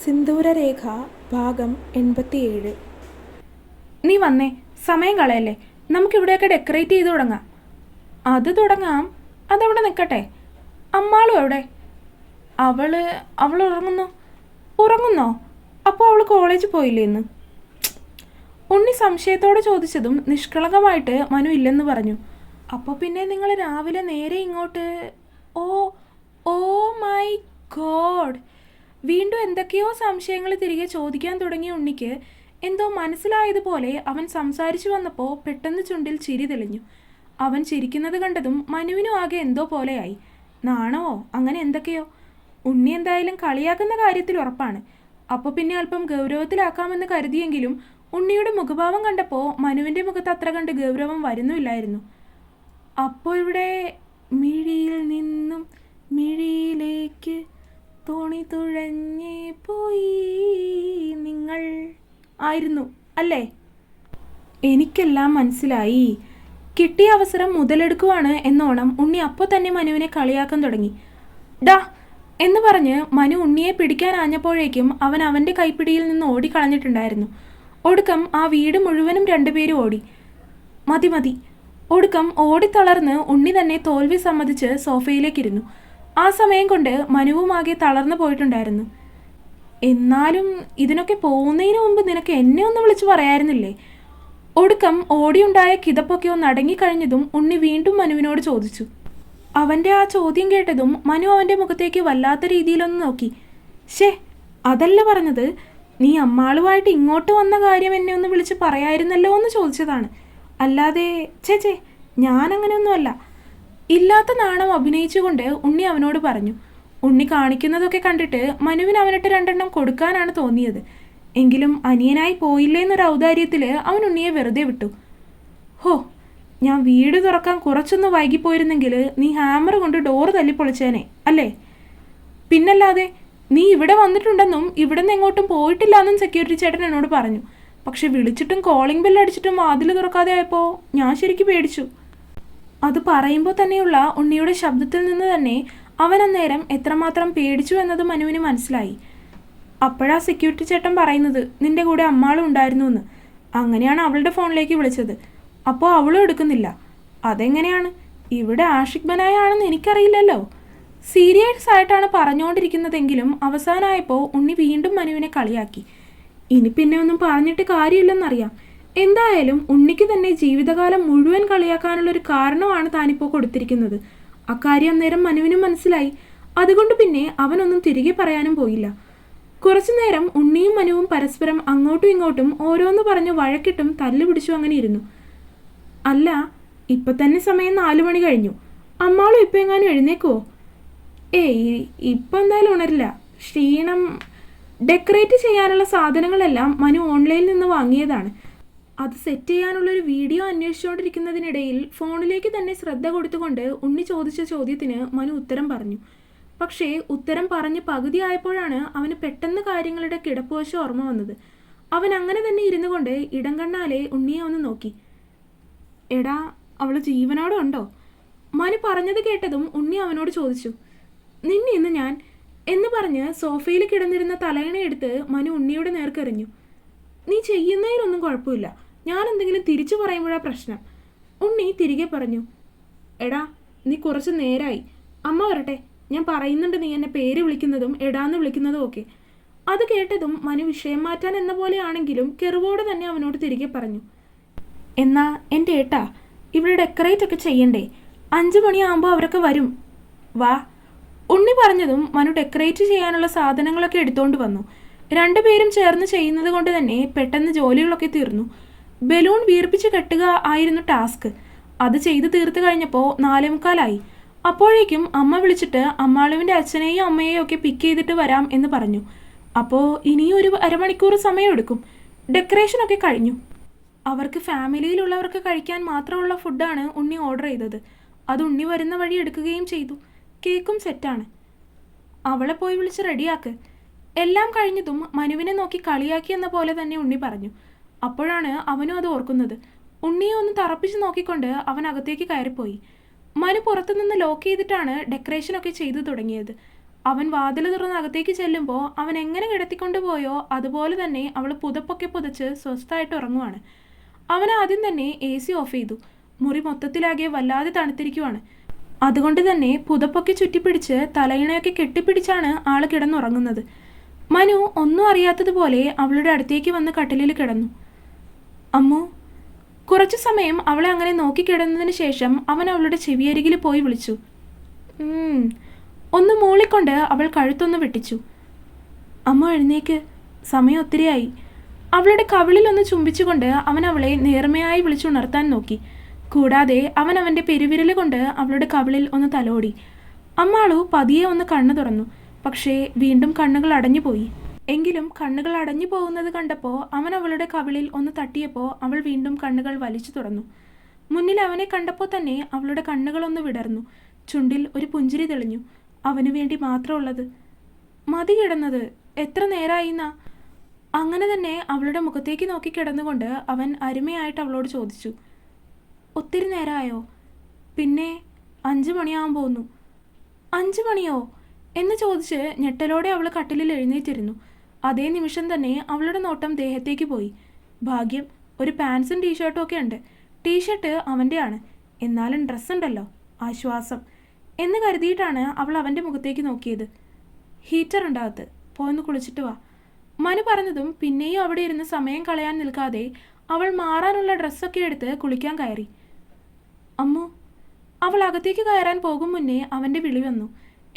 സിന്ദൂരരേഖ ഭാഗം 87. നീ വന്നേ, സമയം കളയല്ലേ. നമുക്കിവിടെയൊക്കെ ഡെക്കറേറ്റ് ചെയ്ത് തുടങ്ങാം. അത് തുടങ്ങാം, അതവിടെ നിൽക്കട്ടെ. അമ്മാളും എവിടെ? അവൾ ഉറങ്ങുന്നോ? അപ്പോൾ അവൾ കോളേജിൽ പോയില്ലേ ഇന്ന്? ഉണ്ണി സംശയത്തോടെ ചോദിച്ചതും നിഷ്കളങ്കമായിട്ട് മനു ഇല്ലെന്ന് പറഞ്ഞു. അപ്പോൾ പിന്നെ നിങ്ങൾ രാവിലെ നേരെ ഇങ്ങോട്ട്? ഓ ഓ മൈ ഗോഡ്! വീണ്ടും എന്തൊക്കെയോ സംശയങ്ങൾ തിരികെ ചോദിക്കാൻ തുടങ്ങിയ ഉണ്ണിക്ക് എന്തോ മനസ്സിലായതുപോലെ അവൻ സംസാരിച്ചു വന്നപ്പോൾ പെട്ടെന്ന് ചുണ്ടിൽ ചിരി തെളിഞ്ഞു. അവൻ ചിരിക്കുന്നത് കണ്ടതും മനുവിനും ആകെ എന്തോ പോലെയായി. നാണമോ അങ്ങനെ എന്തൊക്കെയോ. ഉണ്ണി എന്തായാലും കളിയാക്കുന്ന കാര്യത്തിൽ ഉറപ്പാണ്. അപ്പോൾ പിന്നെ അല്പം ഗൗരവത്തിലാക്കാമെന്ന് കരുതിയെങ്കിലും ഉണ്ണിയുടെ മുഖഭാവം കണ്ടപ്പോൾ മനുവിൻ്റെ മുഖത്ത് അത്ര കണ്ട് ഗൗരവം വരുന്നുമില്ലായിരുന്നു. അപ്പോൾ ഇവിടെ മിഴിയിൽ നിന്നും മിഴിയിലേക്ക് തോണി തുഴഞ്ഞേ പോയി നിങ്ങൾ ആയിരുന്നു അല്ലേ? എനിക്കെല്ലാം മനസ്സിലായി. കിട്ടിയ അവസരം മുതലെടുക്കുവാണ് എന്നോണം ഉണ്ണി അപ്പോൾ തന്നെ മനുവിനെ കളിയാക്കാൻ തുടങ്ങി. ഡാ എന്ന് പറഞ്ഞ് മനു ഉണ്ണിയെ പിടിക്കാനാഞ്ഞപ്പോഴേക്കും അവൻ അവൻ്റെ കൈപ്പിടിയിൽ നിന്ന് ഓടിക്കളഞ്ഞിട്ടുണ്ടായിരുന്നു. ഒടുക്കം ആ വീട് മുഴുവനും രണ്ടുപേരും ഓടി. മതി. ഒടുക്കം ഓടിത്തളർന്ന് ഉണ്ണി തന്നെ തോൽവി സമ്മതിച്ച് സോഫയിലേക്കിരുന്നു. ആ സമയം കൊണ്ട് മനുവുമാകെ തളർന്നു പോയിട്ടുണ്ടായിരുന്നു. എന്നാലും ഇതിനൊക്കെ പോകുന്നതിന് മുമ്പ് നിനക്ക് എന്നെ ഒന്ന് വിളിച്ചു പറയായിരുന്നില്ലേ? ഒടുക്കം ഓടിയുണ്ടായ കിതപ്പൊക്കെ ഒന്ന് അടങ്ങിക്കഴിഞ്ഞതും ഉണ്ണി വീണ്ടും മനുവിനോട് ചോദിച്ചു. അവൻ്റെ ആ ചോദ്യം കേട്ടതും മനു അവൻ്റെ മുഖത്തേക്ക് വല്ലാത്ത രീതിയിലൊന്ന് നോക്കി. ഷേ, അതല്ല പറഞ്ഞത്. നീ അമ്മാളുമായിട്ട് ഇങ്ങോട്ട് വന്ന കാര്യം എന്നെ ഒന്ന് വിളിച്ച് പറയായിരുന്നല്ലോ എന്ന് ചോദിച്ചതാണ്. അല്ലാതെ ചേ ഞാനങ്ങനെയൊന്നുമല്ല. ഇല്ലാത്ത നാണം അഭിനയിച്ചുകൊണ്ട് ഉണ്ണി അവനോട് പറഞ്ഞു. ഉണ്ണി കാണിക്കുന്നതൊക്കെ കണ്ടിട്ട് മനുവിന് അവനിട്ട് രണ്ടെണ്ണം കൊടുക്കാനാണ് തോന്നിയത്. എങ്കിലും അനിയനായി പോയില്ലേന്നൊരു ഔദാര്യത്തിൽ അവൻ ഉണ്ണിയെ വെറുതെ വിട്ടു. ഹോ, ഞാൻ വീട് തുറക്കാൻ കുറച്ചൊന്ന് വൈകിപ്പോയിരുന്നെങ്കിൽ നീ ഹാമർ കൊണ്ട് ഡോറ് തല്ലിപ്പൊളിച്ചേനെ അല്ലേ? പിന്നല്ലാതെ. നീ ഇവിടെ വന്നിട്ടുണ്ടെന്നും ഇവിടെ നിന്ന് എങ്ങോട്ടും പോയിട്ടില്ല എന്നും സെക്യൂരിറ്റി ചേട്ടൻ എന്നോട് പറഞ്ഞു. പക്ഷെ വിളിച്ചിട്ടും കോളിംഗ് ബെല്ല് അടിച്ചിട്ടും വാതിൽ തുറക്കാതെ ആയപ്പോൾ ഞാൻ ശരിക്കും പേടിച്ചു. അത് പറയുമ്പോൾ തന്നെയുള്ള ഉണ്ണിയുടെ ശബ്ദത്തിൽ നിന്ന് തന്നെ അവൻ അന്നേരം എത്രമാത്രം പേടിച്ചു എന്നത് മനുവിന് മനസ്സിലായി. അപ്പോഴാ സെക്യൂരിറ്റി ചേട്ടൻ പറയുന്നത് നിന്റെ കൂടെ അമ്മാളും ഉണ്ടായിരുന്നു എന്ന്. അങ്ങനെയാണ് അവളുടെ ഫോണിലേക്ക് വിളിച്ചത്. അപ്പോൾ അവളും എടുക്കുന്നില്ല. അതെങ്ങനെയാണ്? ഇവിടെ ആഷിഖ് ബനായ ആണെന്ന് എനിക്കറിയില്ലല്ലോ. സീരിയസ് ആയിട്ടാണ് പറഞ്ഞുകൊണ്ടിരിക്കുന്നതെങ്കിലും അവസാനമായപ്പോൾ ഉണ്ണി വീണ്ടും മനുവിനെ കളിയാക്കി. ഇനി പിന്നെ ഒന്നും പറഞ്ഞിട്ട് കാര്യമില്ലെന്നറിയാം. എന്തായാലും ഉണ്ണിക്ക് തന്നെ ജീവിതകാലം മുഴുവൻ കളിയാക്കാനുള്ളൊരു കാരണമാണ് താനിപ്പോൾ കൊടുത്തിരിക്കുന്നത്. അക്കാര്യം അന്നേരം മനുവിനും മനസ്സിലായി. അതുകൊണ്ട് പിന്നെ അവനൊന്നും തിരികെ പറയാനും പോയില്ല. കുറച്ചു നേരം ഉണ്ണിയും മനുവും പരസ്പരം അങ്ങോട്ടും ഇങ്ങോട്ടും ഓരോന്ന് പറഞ്ഞ് വഴക്കിട്ടും തല്ലുപിടിച്ചു അങ്ങനെ ഇരുന്നു. അല്ല, ഇപ്പം തന്നെ സമയം 4 മണി കഴിഞ്ഞു. അമ്മാളും ഇപ്പം എങ്ങാനും എഴുന്നേക്കുവോ? ഏയ്, ഇപ്പം എന്തായാലും ഉണരില്ല. ക്ഷീണം. ഡെക്കറേറ്റ് ചെയ്യാനുള്ള സാധനങ്ങളെല്ലാം മനു ഓൺലൈനിൽ നിന്ന് വാങ്ങിയതാണ്. അത് സെറ്റ് ചെയ്യാനുള്ളൊരു വീഡിയോ അന്വേഷിച്ചുകൊണ്ടിരിക്കുന്നതിനിടയിൽ ഫോണിലേക്ക് തന്നെ ശ്രദ്ധ കൊടുത്തുകൊണ്ട് ഉണ്ണി ചോദിച്ച ചോദ്യത്തിന് മനു ഉത്തരം പറഞ്ഞു. പക്ഷേ ഉത്തരം പറഞ്ഞ് പകുതി ആയപ്പോഴാണ് അവന് പെട്ടെന്ന് കാര്യങ്ങളുടെ കിടപ്പുവശം ഓർമ്മ വന്നത്. അവൻ അങ്ങനെ തന്നെ ഇരുന്നു കൊണ്ട് ഇടം കണ്ണാലെ ഉണ്ണിയെ ഒന്ന് നോക്കി. എടാ, അവൾ ജീവനോടെ ഉണ്ടോ? മനു പറഞ്ഞത് കേട്ടതും ഉണ്ണി അവനോട് ചോദിച്ചു. നിന്നെ ഇന്ന് ഞാൻ എന്ന് പറഞ്ഞ് സോഫയിൽ കിടന്നിരുന്ന തലയണയെടുത്ത് മനു ഉണ്ണിയുടെ നേർക്കെറിഞ്ഞു. നീ ചെയ്യുന്നതിനൊന്നും കുഴപ്പമില്ല. ഞാൻ എന്തെങ്കിലും തിരിച്ചു പറയുമ്പോഴാണ് പ്രശ്നം. ഉണ്ണി തിരികെ പറഞ്ഞു. എടാ, നീ കുറച്ച് നേരമായി. അമ്മ വരട്ടെ. ഞാൻ പറയുന്നുണ്ട് നീ എന്നെ പേര് വിളിക്കുന്നതും എടാന്ന് വിളിക്കുന്നതും ഒക്കെ. അത് കേട്ടതും മനു വിഷയം മാറ്റാൻ എന്ന പോലെയാണെങ്കിലും കെറുവോടെ തന്നെ അവനോട് തിരികെ പറഞ്ഞു. എന്നാ എൻ്റെ ഏട്ടാ, ഇവിടെ ഡെക്കറേറ്റ് ഒക്കെ ചെയ്യണ്ടേ? 5 മണിയാകുമ്പോൾ അവരൊക്കെ വരും. വാ. ഉണ്ണി പറഞ്ഞതും മനു ഡെക്കറേറ്റ് ചെയ്യാനുള്ള സാധനങ്ങളൊക്കെ എടുത്തുകൊണ്ട് വന്നു. രണ്ടുപേരും ചേർന്ന് ചെയ്യുന്നത് കൊണ്ട് തന്നെ പെട്ടെന്ന് ജോലികളൊക്കെ തീർന്നു. ബലൂൺ വീർപ്പിച്ച് കെട്ടുക ആയിരുന്നു ടാസ്ക്. അത് ചെയ്ത് തീർത്ത് കഴിഞ്ഞപ്പോൾ 4:45. അപ്പോഴേക്കും അമ്മ വിളിച്ചിട്ട് അമ്മാളുവിൻ്റെ അച്ഛനെയും അമ്മയെയും ഒക്കെ പിക്ക് ചെയ്തിട്ട് വരാം എന്ന് പറഞ്ഞു. അപ്പോൾ ഇനിയും ഒരു അരമണിക്കൂർ സമയമെടുക്കും. ഡെക്കറേഷനൊക്കെ കഴിഞ്ഞു. അവർക്ക് ഫാമിലിയിലുള്ളവർക്ക് കഴിക്കാൻ മാത്രമുള്ള ഫുഡാണ് ഉണ്ണി ഓർഡർ ചെയ്തത്. അത് ഉണ്ണി വരുന്ന വഴി എടുക്കുകയും ചെയ്തു. കേക്കും സെറ്റാണ്. അവളെ പോയി വിളിച്ച് റെഡിയാക്ക്. എല്ലാം കഴിഞ്ഞതും മനുവിനെ നോക്കി കളിയാക്കി എന്ന പോലെ തന്നെ ഉണ്ണി പറഞ്ഞു. അപ്പോഴാണ് അവനും അത് ഓർക്കുന്നത്. ഉണ്ണിയെ ഒന്ന് തറപ്പിച്ച് നോക്കിക്കൊണ്ട് അവൻ അകത്തേക്ക് കയറിപ്പോയി. മനു പുറത്തുനിന്ന് ലോക്ക് ചെയ്തിട്ടാണ് ഡെക്കറേഷനൊക്കെ ചെയ്തു തുടങ്ങിയത്. അവൻ വാതിൽ തുറന്ന് അകത്തേക്ക് ചെല്ലുമ്പോൾ അവൻ എങ്ങനെ കിടത്തിക്കൊണ്ട് പോയോ അതുപോലെ തന്നെ അവൾ പുതപ്പൊക്കെ പുതച്ച് സ്വസ്ഥമായിട്ട് ഉറങ്ങുവാണ്. അവൻ ആദ്യം തന്നെ AC ഓഫ് ചെയ്തു. മുറി മൊത്തത്തിലാകെ വല്ലാതെ തണുത്തിരിക്കുവാണ്. അതുകൊണ്ട് തന്നെ പുതപ്പൊക്കെ ചുറ്റിപ്പിടിച്ച് തലയിണയൊക്കെ കെട്ടിപ്പിടിച്ചാണ് ആൾ കിടന്നുറങ്ങുന്നത്. മനു ഒന്നും അറിയാത്തതുപോലെ അവളുടെ അടുത്തേക്ക് വന്ന് കട്ടിലിൽ കിടന്നു. അമ്മു. കുറച്ചു സമയം അവളെ അങ്ങനെ നോക്കിക്കിടന്നതിന് ശേഷം അവൻ അവളുടെ ചെവിയരികിൽ പോയി വിളിച്ചു. ഒന്ന് മൂളിക്കൊണ്ട് അവൾ കഴുത്തൊന്ന് വെട്ടിച്ചു. അമ്മ എഴുന്നേക്ക്, സമയം ഒത്തിരിയായി. അവളുടെ കവിളിലൊന്ന് ചുംബിച്ചുകൊണ്ട് അവൻ അവളെ നേർമയായി വിളിച്ചുണർത്താൻ നോക്കി. കൂടാതെ അവൻ അവൻ്റെ പെരുവിരൽ കൊണ്ട് അവളുടെ കവിളിൽ ഒന്ന് തലോടി. അമ്മാളു പതിയെ ഒന്ന് കണ്ണു തുറന്നു. പക്ഷേ വീണ്ടും കണ്ണുകൾ അടഞ്ഞുപോയി. എങ്കിലും കണ്ണുകൾ അടഞ്ഞു പോകുന്നത് കണ്ടപ്പോൾ അവൻ അവളുടെ കവിളിൽ ഒന്ന് തട്ടിയപ്പോൾ അവൾ വീണ്ടും കണ്ണുകൾ വലിച്ചു തുറന്നു. മുന്നിൽ അവനെ കണ്ടപ്പോൾ തന്നെ അവളുടെ കണ്ണുകളൊന്ന് വിടർന്നു. ചുണ്ടിൽ ഒരു പുഞ്ചിരി തെളിഞ്ഞു. അവനു വേണ്ടി മാത്രമുള്ളത്. മതി കിടന്നത്, എത്ര നേരമായിന്നാ? അങ്ങനെ തന്നെ അവളുടെ മുഖത്തേക്ക് നോക്കി കിടന്നുകൊണ്ട് അവൻ അരുമയായിട്ട് അവളോട് ചോദിച്ചു. ഒത്തിരി നേരമായോ? പിന്നെ 5 മണിയാവാൻ പോകുന്നു. 5 മണിയോ എന്ന് ചോദിച്ച് ഞെട്ടലോടെ അവൾ കട്ടിലിൽ എഴുന്നേറ്റിരുന്നു. അതേ നിമിഷം തന്നെ അവളുടെ നോട്ടം ദേഹത്തേക്ക് പോയി. ഭാഗ്യം, ഒരു പാൻസും ടീഷർട്ടും ഒക്കെ ഉണ്ട്. ടീഷർട്ട് അവൻ്റെയാണ്, എന്നാലും ഡ്രസ്സുണ്ടല്ലോ, ആശ്വാസം എന്ന് കരുതിയിട്ടാണ് അവൾ അവൻ്റെ മുഖത്തേക്ക് നോക്കിയത്. ഹീറ്റർ ഉണ്ടാകത്ത്, പോയൊന്ന് കുളിച്ചിട്ട് വാ. മനു പറഞ്ഞതും പിന്നെയും അവിടെ ഇരുന്ന് സമയം കളയാൻ നിൽക്കാതെ അവൾ മാറാനുള്ള ഡ്രസ്സൊക്കെ എടുത്ത് കുളിക്കാൻ കയറി. അമ്മു. അവൾ അകത്തേക്ക് കയറാൻ പോകും മുന്നേ അവൻ്റെ വിളി വന്നു.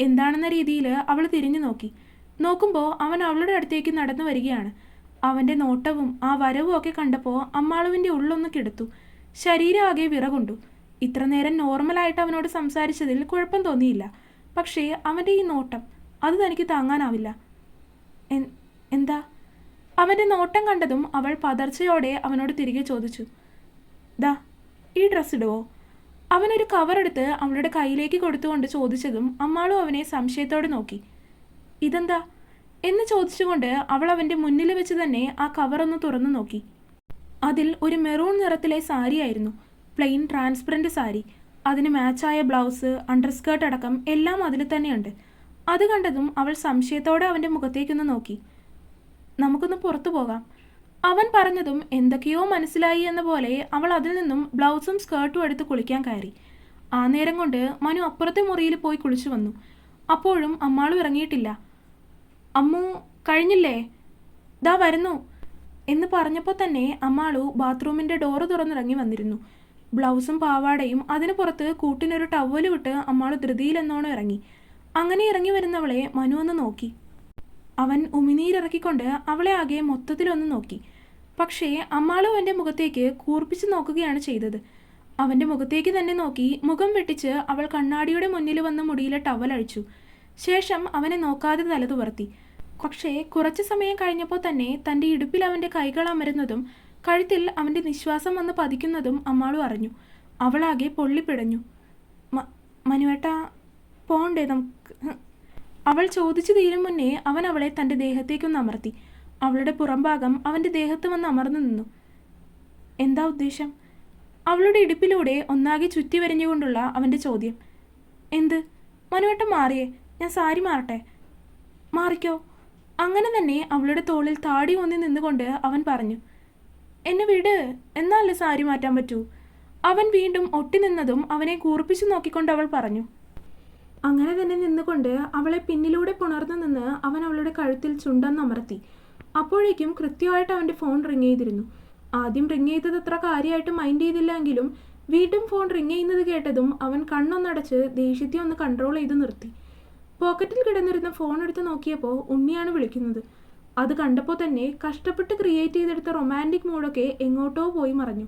എന്താണെന്ന രീതിയിൽ അവൾ തിരിഞ്ഞു നോക്കി. നോക്കുമ്പോൾ അവൻ അവളുടെ അടുത്തേക്ക് നടന്നു വരികയാണ്. അവൻ്റെ നോട്ടവും ആ വരവും ഒക്കെ കണ്ടപ്പോൾ അമ്മാളുവിൻ്റെ ഉള്ളൊന്ന് കിടത്തു. ശരീരം ആകെ വിറകൊണ്ടു. ഇത്ര നേരം നോർമലായിട്ട് അവനോട് സംസാരിച്ചതിൽ കുഴപ്പം തോന്നിയില്ല. പക്ഷേ അവൻ്റെ ഈ നോട്ടം, അത് തനിക്ക് താങ്ങാനാവില്ല. എന്താ? അവൻ്റെ നോട്ടം കണ്ടതും അവൾ പതർച്ചയോടെ അവനോട് തിരികെ ചോദിച്ചു. ദാ, ഈ ഡ്രസ്സ് ഇടുവോ? അവനൊരു കവറെടുത്ത് അവളുടെ കയ്യിലേക്ക് കൊടുത്തുകൊണ്ട് ചോദിച്ചതും അമ്മാളും അവനെ സംശയത്തോടെ നോക്കി. ഇതെന്താ എന്ന് ചോദിച്ചുകൊണ്ട് അവൾ അവൻ്റെ മുന്നിൽ വെച്ച് തന്നെ ആ കവറൊന്ന് തുറന്നു നോക്കി. അതിൽ ഒരു മെറൂൺ നിറത്തിലെ സാരിയായിരുന്നു. Plain transparent sari. അതിന് മാച്ചായ ബ്ലൗസ്, അണ്ടർസ്കേർട്ട് അടക്കം എല്ലാം അതിൽ തന്നെയുണ്ട്. അത് കണ്ടതും അവൾ സംശയത്തോടെ അവൻ്റെ മുഖത്തേക്കൊന്ന് നോക്കി. നമുക്കൊന്ന് പുറത്തു പോകാം. അവൻ പറഞ്ഞതും എന്തൊക്കെയോ മനസ്സിലായി എന്ന പോലെ അവൾ അതിൽ നിന്നും ബ്ലൗസും സ്കേർട്ടും എടുത്ത് കുളിക്കാൻ കയറി. ആ നേരം കൊണ്ട് മനു അപ്പുറത്തെ മുറിയിൽ പോയി കുളിച്ചു വന്നു. അപ്പോഴും അമ്മാളും ഇറങ്ങിയിട്ടില്ല. അമ്മു, കഴിഞ്ഞില്ലേ? ദാ വരുന്നു എന്ന് പറഞ്ഞപ്പോൾ തന്നെ അമ്മാളു ബാത്റൂമിൻ്റെ ഡോറ് തുറന്നിറങ്ങി വന്നിരുന്നു. ബ്ലൗസും പാവാടയും അതിന് പുറത്ത് കൂട്ടിനൊരു ടവല് വിട്ട് അമ്മാളു ധൃതിയിലെന്നോണം ഇറങ്ങി. അങ്ങനെ ഇറങ്ങി വരുന്നവളെ മനു ഒന്ന് നോക്കി. അവൻ ഉമിനീരിറക്കിക്കൊണ്ട് അവളെ ആകെ മൊത്തത്തിലൊന്ന് നോക്കി. പക്ഷേ അമ്മാളും അവൻ്റെ മുഖത്തേക്ക് കൂർപ്പിച്ച് നോക്കുകയാണ് ചെയ്തത്. അവൻ്റെ മുഖത്തേക്ക് തന്നെ നോക്കി മുഖം വെട്ടിച്ച് അവൾ കണ്ണാടിയുടെ മുന്നിൽ വന്ന് മുടിയിലെ ടവലഴിച്ചു. ശേഷം അവനെ നോക്കാതെ തല തുവർത്തി. പക്ഷേ കുറച്ച് സമയം കഴിഞ്ഞപ്പോൾ തന്നെ തൻ്റെ ഇടുപ്പിൽ അവൻ്റെ കൈകൾ അമരുന്നതും കഴുത്തിൽ അവൻ്റെ നിശ്വാസം വന്ന് പതിക്കുന്നതും അമ്മാളും അറിഞ്ഞു. അവളാകെ പൊള്ളിപ്പിടഞ്ഞു. മനുവേട്ടാ, പോണ്ടേ നമുക്ക്? അവൾ ചോദിച്ചു തീരും മുന്നേ അവൻ അവളെ തൻ്റെ ദേഹത്തേക്കൊന്ന് അമർത്തി. അവളുടെ പുറംഭാഗം അവൻ്റെ ദേഹത്ത് വന്ന് അമർന്നു നിന്നു. എന്താ ഉദ്ദേശം? അവളുടെ ഇടുപ്പിലൂടെ ഒന്നാകെ ചുറ്റി വരിഞ്ഞുകൊണ്ടുള്ള അവൻ്റെ ചോദ്യം. എന്ത്? മനുവേട്ടൻ മാറിയേ, ഞാൻ സാരി മാറട്ടെ? മാറിക്കോ. അങ്ങനെ തന്നെ അവളുടെ തോളിൽ താടി ഊന്നി നിന്നുകൊണ്ട് അവൻ പറഞ്ഞു. എന്നെ വിട്, എന്നാലേ സാരി മാറ്റാൻ പറ്റൂ. അവൻ വീണ്ടും ഒട്ടി നിന്നതും അവനെ കൂർപ്പിച്ചു നോക്കിക്കൊണ്ട് അവൾ പറഞ്ഞു. അങ്ങനെ തന്നെ നിന്നുകൊണ്ട് അവളെ പിന്നിലൂടെ പുണർന്നു നിന്ന് അവൻ അവളുടെ കഴുത്തിൽ ചുണ്ടെന്നമർത്തി. അപ്പോഴേക്കും കൃത്യമായിട്ട് അവൻ്റെ ഫോൺ റിങ് ചെയ്തിരുന്നു. ആദ്യം റിങ് ചെയ്തത് അത്ര കാര്യമായിട്ട് മൈൻഡ് ചെയ്തില്ലെങ്കിലും വീണ്ടും ഫോൺ റിങ് ചെയ്യുന്നത് കേട്ടതും അവൻ കണ്ണൊന്നടച്ച് ദേഷ്യത്തെ ഒന്ന് കൺട്രോൾ ചെയ്ത് നിർത്തി. പോക്കറ്റിൽ കിടന്നിരുന്ന ഫോൺ എടുത്ത് നോക്കിയപ്പോൾ ഉണ്ണിയാണ് വിളിക്കുന്നത്. അത് കണ്ടപ്പോൾ തന്നെ കഷ്ടപ്പെട്ട് ക്രിയേറ്റ് ചെയ്തെടുത്ത റൊമാൻറ്റിക് മൂഡൊക്കെ എങ്ങോട്ടോ പോയി മറഞ്ഞു.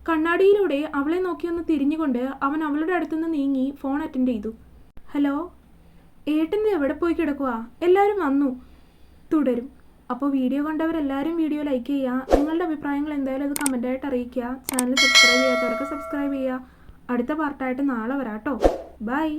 കണ്ണാടിയിലൂടെ അവളെ നോക്കിയൊന്ന് തിരിഞ്ഞുകൊണ്ട് അവൻ അവളുടെ അടുത്തുനിന്ന് നീങ്ങി ഫോൺ അറ്റൻഡ് ചെയ്തു. ഹലോ, ഏട്ടൻ എവിടെ പോയി കിടക്കുക? എല്ലാവരും വന്നു. തുടരും. അപ്പോൾ വീഡിയോ കണ്ടവരെല്ലാവരും വീഡിയോ ലൈക്ക് ചെയ്യുക. നിങ്ങളുടെ അഭിപ്രായങ്ങൾ എന്തായാലും അത് കമൻറ്റായിട്ട് അറിയിക്കുക. ചാനൽ സബ്സ്ക്രൈബ് ചെയ്യാത്തവരൊക്കെ സബ്സ്ക്രൈബ് ചെയ്യുക. അടുത്ത പാർട്ടായിട്ട് നാളെ വരാം കേട്ടോ. ബൈ.